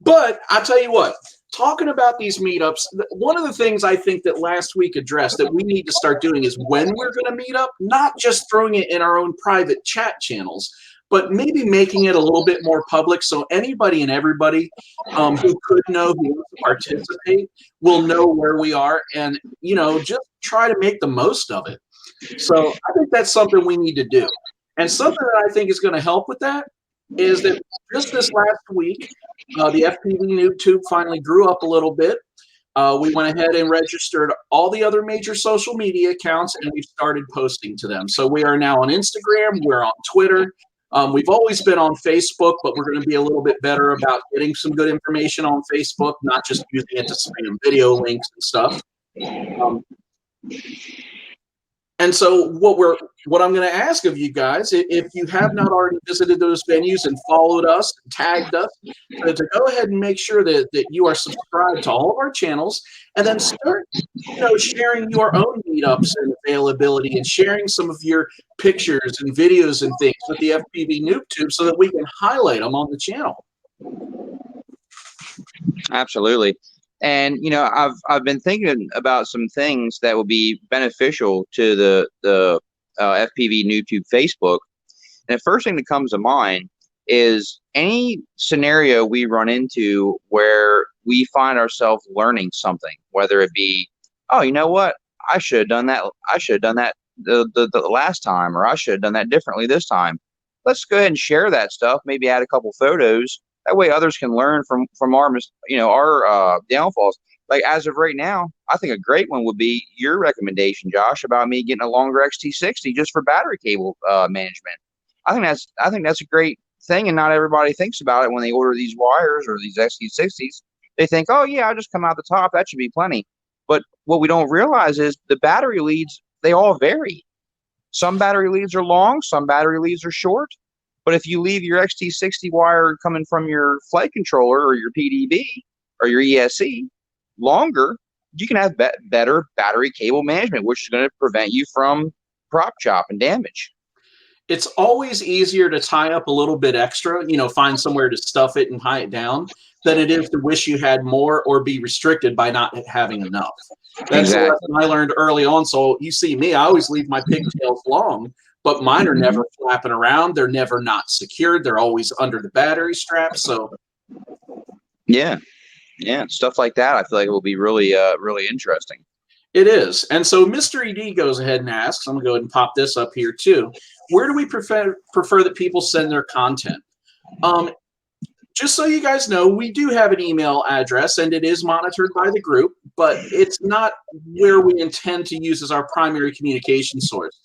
But I'll tell you what, talking about these meetups, one of the things I think that last week addressed that we need to start doing is when we're going to meet up, not just throwing it in our own private chat channels, but maybe making it a little bit more public, so anybody and everybody who could know, who wants to participate, will know where we are, and, you know, just try to make the most of it. So I think that's something we need to do. And something that I think is going to help with that is that just this last week, the FPVNoobTube finally grew up a little bit. We went ahead and registered all the other major social media accounts, and we started posting to them. So we are now on Instagram, we're on Twitter. We've always been on Facebook, but we're going to be a little bit better about getting some good information on Facebook, not just using it to spam video links and stuff. And so what I'm going to ask of you guys, if you have not already visited those venues and followed us, and tagged us, to go ahead and make sure that you are subscribed to all of our channels, and then start, you know, sharing your own meetups and availability, and sharing some of your pictures and videos and things with the FPVNoobTube so that we can highlight them on the channel. Absolutely. And, you know, I've been thinking about some things that will be beneficial to the FPVNoobTube Facebook. And the first thing that comes to mind is any scenario we run into where we find ourselves learning something, whether it be, oh, you know what, I should have done that. I should have done that the last time, or I should have done that differently this time. Let's go ahead and share that stuff. Maybe add a couple photos. That way others can learn from our, you know, our downfalls. Like as of right now, I think a great one would be your recommendation, Josh, about me getting a longer XT60 just for battery cable management. I think that's a great thing, and not everybody thinks about it when they order these wires or these XT60s. They think, oh yeah, I'll just come out the top. That should be plenty. But what we don't realize is the battery leads, they all vary. Some battery leads are long, some battery leads are short. But if you leave your XT60 wire coming from your flight controller or your PDB or your ESC longer, you can have better battery cable management, which is going to prevent you from prop chop and damage. It's always easier to tie up a little bit extra, you know, find somewhere to stuff it and tie it down. than it is to wish you had more or be restricted by not having enough. That's Exactly. a lesson I learned early on. So you see me, I always leave my pigtails long, but mine are never flapping around. They're never not secured. They're always under the battery strap. So yeah, stuff like that. I feel like it will be really, really interesting. it is. And so Mr. ED goes ahead and asks, I'm going to go ahead and pop this up here too. Where do we prefer that people send their content? Just so you guys know, we do have an email address and it is monitored by the group, but it's not where we intend to use as our primary communication source.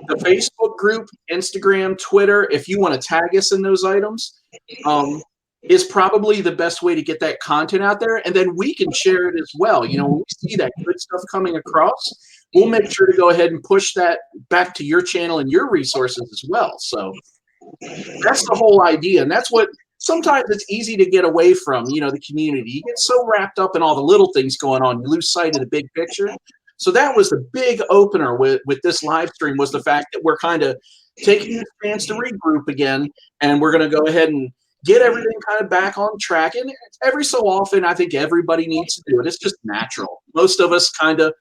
The Facebook group, Instagram, Twitter, if you want to tag us in those items, is probably the best way to get that content out there. And then we can share it as well. You know, when we see that good stuff coming across, we'll make sure to go ahead and push that back to your channel and your resources as well. So that's the whole idea. And that's what sometimes it's easy to get away from, you know, the community. You get so wrapped up in all the little things going on, you lose sight of the big picture. So that was the big opener with this live stream, was the fact that we're kind of taking this chance to regroup again, and we're going to go ahead and get everything kind of back on track. And every so often, I think everybody needs to do it. It's just natural. Most of us kind of,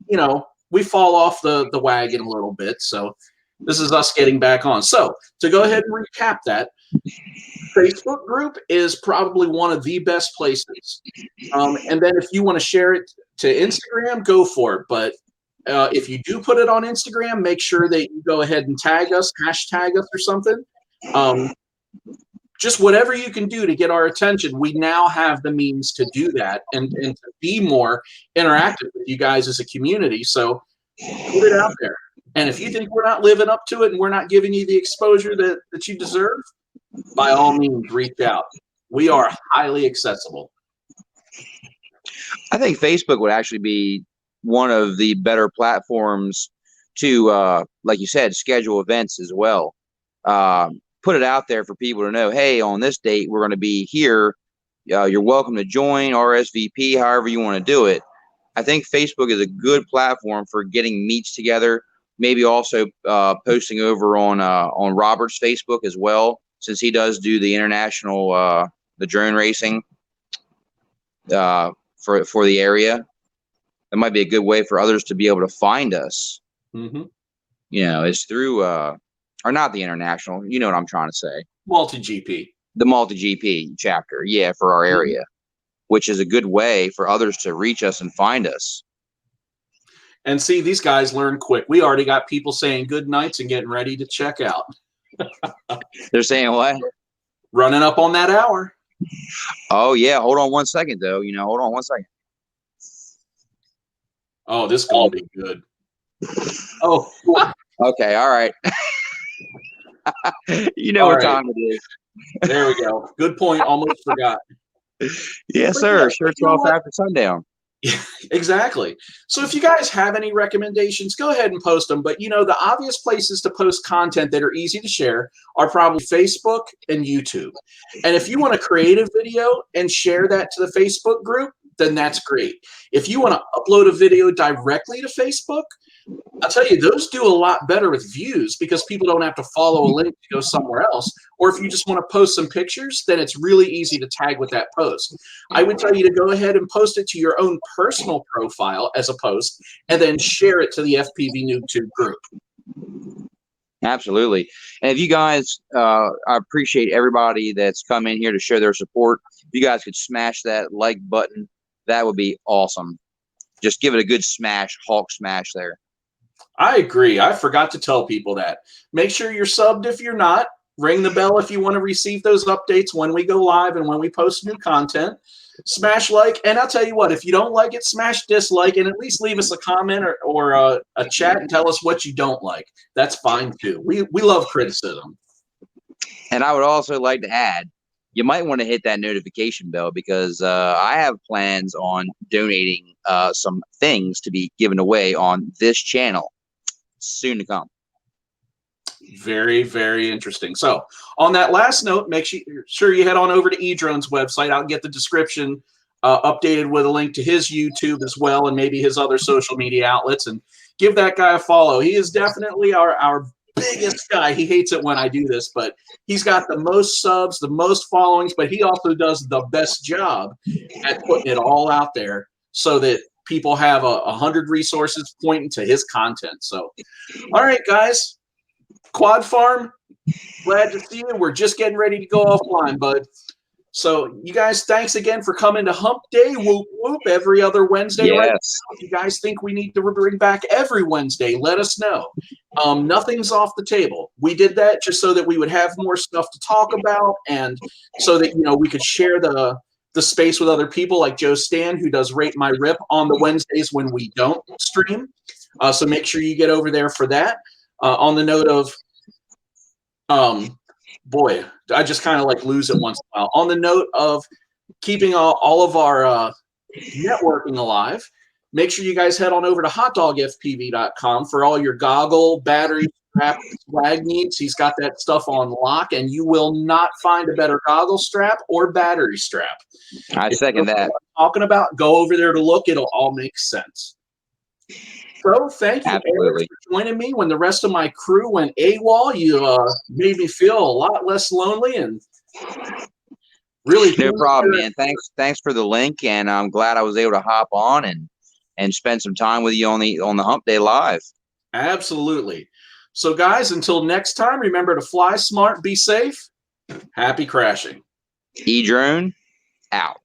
you know, we fall off the wagon a little bit. So this is us getting back on. So to go ahead and recap that, Facebook group is probably one of the best places. And then if you want to share it to Instagram, go for it. But if you do put it on Instagram, make sure that you go ahead and tag us, hashtag us or something. Just whatever you can do to get our attention. We now have the means to do that and to be more interactive with you guys as a community. So put it out there. And if you think we're not living up to it and we're not giving you the exposure that you deserve, by all means, reach out. We are highly accessible. I think Facebook would actually be one of the better platforms to, like you said, schedule events as well. Put it out there for people to know, hey, on this date, we're going to be here. You're welcome to join, RSVP, however you want to do it. I think Facebook is a good platform for getting meets together. Maybe also posting over on Robert's Facebook as well, since he does do the international the drone racing for the area. That might be a good way for others to be able to find us. Mm-hmm. You know, it's through or not the international. You know what I'm trying to say? Multi-GP. The multi-GP chapter, yeah, for our area, which is a good way for others to reach us and find us. And see, these guys learn quick. We already got people saying good nights and getting ready to check out. They're saying what? Running up on that hour. Oh, yeah. Hold on one second, though. You know, hold on one second. Oh, this is going to be good. Oh. Okay. All right. You know All what right. time it is. There we go. Good point. Almost forgot. Yes, sir. Sure, 12 after sundown. Exactly. So if you guys have any recommendations, go ahead and post them. But, you know, the obvious places to post content that are easy to share are probably Facebook and YouTube. And if you want to create a video and share that to the Facebook group, then that's great. If you want to upload a video directly to Facebook, I'll tell you, those do a lot better with views because people don't have to follow a link to go somewhere else. Or if you just want to post some pictures, then it's really easy to tag with that post. I would tell you to go ahead and post it to your own personal profile as a post and then share it to the FPVNoobTube group. Absolutely. And if you guys, I appreciate everybody that's come in here to show their support. If you guys could smash that like button, that would be awesome. Just give it a good smash, Hawk smash there. I agree. I forgot to tell people that. Make sure you're subbed if you're not. Ring the bell if you want to receive those updates when we go live and when we post new content. Smash like, and I'll tell you what, if you don't like it, smash dislike, and at least leave us a comment or a chat and tell us what you don't like. That's fine too. We love criticism. And I would also like to add, you might want to hit that notification bell because I have plans on donating some things to be given away on this channel soon to come. Very, very interesting. So on that last note, make sure you head on over to eDrone's website. I'll get the description updated with a link to his YouTube as well and maybe his other social media outlets, and give that guy a follow. He is definitely our biggest guy. He hates it when I do this, but he's got the most subs, the most followings, but he also does the best job at putting it all out there so that people have 100 resources pointing to his content. So, all right, guys, Quad Farm, glad to see you. We're just getting ready to go offline, bud. So you guys, thanks again for coming to Hump Day. Whoop, whoop, every other Wednesday. Yes. Right now. If you guys think we need to bring back every Wednesday, let us know. Nothing's off the table. We did that just so that we would have more stuff to talk about and so that, you know, we could share the space with other people like Joe Stan, who does Rate My Rip on the Wednesdays when we don't stream. So make sure you get over there for that. On the note of, boy, I just kind of like lose it once in a while. On the note of keeping all of our networking alive, make sure you guys head on over to hotdogfpv.com for all your goggle, battery strap, swag needs. He's got that stuff on lock, and you will not find a better goggle strap or battery strap. I second that. Talking about, go over there to look. It'll all make sense. So thank you, Eric, for joining me when the rest of my crew went AWOL. You made me feel a lot less lonely and really. No problem, man. Thanks for the link, and I'm glad I was able to hop on and spend some time with you on the Hump Day Live. Absolutely. So, guys, until next time, remember to fly smart, be safe, happy crashing. E-Drone out.